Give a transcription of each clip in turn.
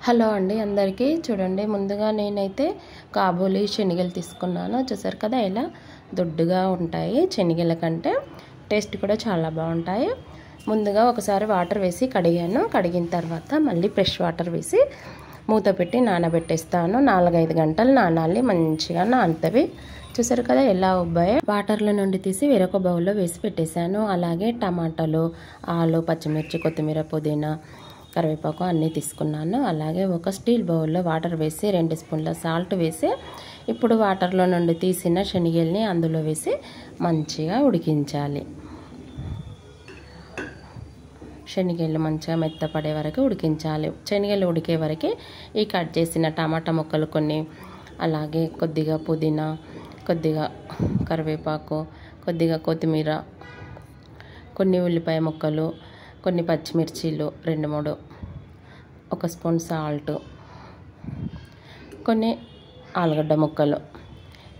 Hello అండి అందరికీ. చూడండి, ముందుగా నేనైతే కాబూలి శనగలు తీసుకున్నాను. చూసారు కదా, ఇలా దొడ్డుగా ఉంటాయి. శనగల కంటే టేస్ట్ కూడా చాలా బాగుంటాయి. ముందుగా ఒకసారి వాటర్ వేసి కడిగాను. కడిగిన తర్వాత మళ్ళీ ఫ్రెష్ వాటర్ వేసి మూత పెట్టి నానబెట్టేస్తాను. 4-5 గంటలు నానాలి. మంచిగా నానుతవి. చూసారు కదా ఎలా ఉబ్బాయి. వాటర్లో నుండి తీసి వేరొక బౌల్లో వేసి పెట్టేశాను. అలాగే టమాటాలు, ఆలు, పచ్చిమిర్చి, కొత్తిమీర, పుదీనా, కరివేపాకు అన్నీ తీసుకున్నాను. అలాగే ఒక స్టీల్ బౌల్లో వాటర్ వేసి 2 స్పూన్ల సాల్ట్ వేసి ఇప్పుడు వాటర్లో నుండి తీసిన శనగల్ని అందులో వేసి మంచిగా ఉడికించాలి. శనగలు మంచిగా మెత్తపడే వరకు ఉడికించాలి. శనగలు ఉడికే వరకు ఈ కట్ చేసిన టమాటా ముక్కలు కొన్ని, అలాగే కొద్దిగా పుదీనా, కొద్దిగా కరివేపాకు, కొద్దిగా కొత్తిమీర, కొన్ని ఉల్లిపాయ ముక్కలు, కొన్ని పచ్చిమిర్చీలు 2-3, 1 స్పూన్ సాల్ట్, కొన్ని ఆలుగడ్డ ముక్కలు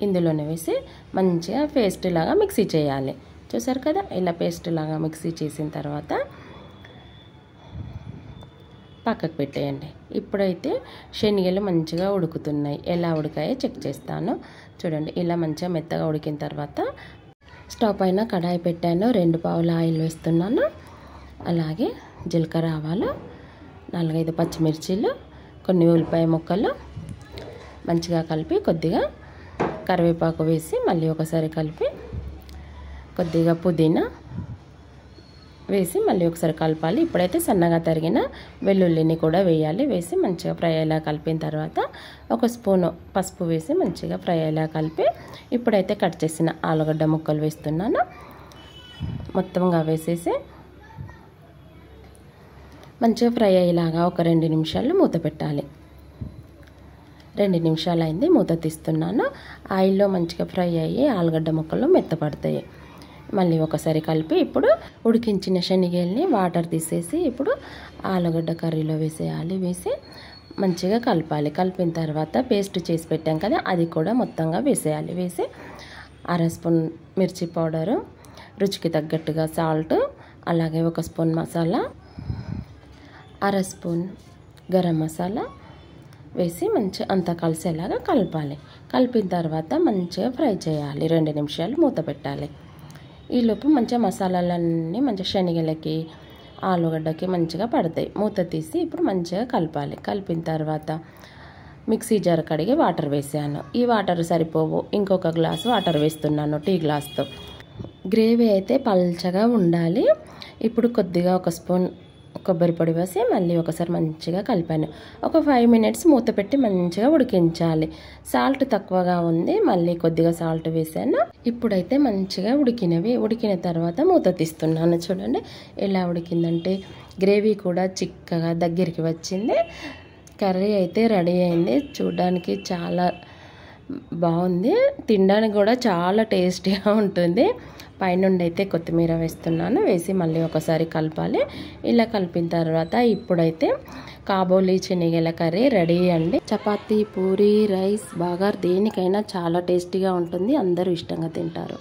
ఇందులోనే వేసి మంచిగా పేస్ట్ లాగా మిక్సీ చేయాలి. చూసారు కదా, ఇలా పేస్ట్ లాగా మిక్సీ చేసిన తర్వాత పక్కకు పెట్టేయండి. ఇప్పుడైతే శనగలు మంచిగా ఉడుకుతున్నాయి. ఎలా ఉడికాయో చెక్ చేస్తాను. చూడండి, ఇలా మంచిగా మెత్తగా ఉడికిన తర్వాత స్టవ్ పైన కడాయి పెట్టాను. 2 పావుల ఆయిల్ వేస్తున్నాను. అలాగే జీలకర్ర, ఆవాలు, 4-5 పచ్చిమిర్చీలు, కొన్ని ఉల్లిపాయ ముక్కలు మంచిగా కలిపి కొద్దిగా కరివేపాకు వేసి మళ్ళీ ఒకసారి కలిపి కొద్దిగా పుదీనా వేసి మళ్ళీ ఒకసారి కలపాలి. ఇప్పుడైతే సన్నగా తరిగిన వెల్లుల్లిని కూడా వేయాలి. వేసి మంచిగా ఫ్రై అయ్యేలా కలిపిన తర్వాత 1 స్పూను పసుపు వేసి మంచిగా ఫ్రై అయ్యేలా కలిపి ఇప్పుడైతే కట్ చేసిన ఆలుగడ్డ ముక్కలు వేస్తున్నాను. మొత్తంగా వేసేసి మంచిగా ఫ్రై అయ్యేలాగా ఒక 2 నిమిషాలు మూత పెట్టాలి. 2 నిమిషాలు అయింది, మూత తీస్తున్నాను. ఆయిల్లో మంచిగా ఫ్రై అయ్యి ఆలుగడ్డ ముక్కలు మెత్తపడతాయి. మళ్ళీ ఒకసారి కలిపి ఇప్పుడు ఉడికించిన శనగల్ని వాటర్ తీసేసి ఇప్పుడు ఆలుగడ్డ కర్రీలో వేసేయాలి. వేసి మంచిగా కలపాలి. కలిపిన తర్వాత పేస్ట్ చేసి పెట్టాం కదా, అది కూడా మొత్తంగా వేసేయాలి. వేసి 1/2 స్పూన్ మిర్చి పౌడరు, రుచికి తగ్గట్టుగా సాల్ట్, అలాగే 1 స్పూన్ మసాలా, 1/2 స్పూన్ గరం మసాలా వేసి మంచిగా అంతా కలిసేలాగా కలపాలి. కలిపిన తర్వాత మంచిగా ఫ్రై చేయాలి. 2 నిమిషాలు మూత పెట్టాలి. ఈలోపు మంచిగా మసాలాలన్నీ మంచిగా శనగలకి, ఆలుగడ్డకి మంచిగా పడతాయి. మూత తీసి ఇప్పుడు మంచిగా కలపాలి. కలిపిన తర్వాత మిక్సీ జార్ కడిగి వాటర్ వేసాను. ఈ వాటర్ సరిపోవు, ఇంకొక గ్లాసు వాటర్ వేస్తున్నాను టీ గ్లాస్తో. గ్రేవీ అయితే పల్చగా ఉండాలి. ఇప్పుడు కొద్దిగా 1 స్పూన్ కొబ్బరి పొడి వేసి మళ్ళీ ఒకసారి మంచిగా కలిపాను. ఒక 5 మినిట్స్ మూత పెట్టి మంచిగా ఉడికించాలి. సాల్ట్ తక్కువగా ఉంది, మళ్ళీ కొద్దిగా సాల్ట్ వేసాను. ఇప్పుడైతే మంచిగా ఉడికిన తర్వాత మూత తీస్తున్నాను. చూడండి ఎలా ఉడికిందంటే గ్రేవీ కూడా చిక్కగా దగ్గరికి వచ్చింది. కర్రీ అయితే రెడీ అయింది. చూడడానికి చాలా బాగుంది, తినడానికి కూడా చాలా టేస్టీగా ఉంటుంది. పైనుండి అయితే కొత్తిమీర వేస్తున్నాను. వేసి మళ్ళీ ఒకసారి కలపాలి. ఇలా కలిపిన తర్వాత ఇప్పుడైతే కాబూలి శనగల కర్రీ రెడీ అండి. చపాతీ, పూరి, రైస్, బగార్ దేనికైనా చాలా టేస్టీగా ఉంటుంది. అందరూ ఇష్టంగా తింటారు.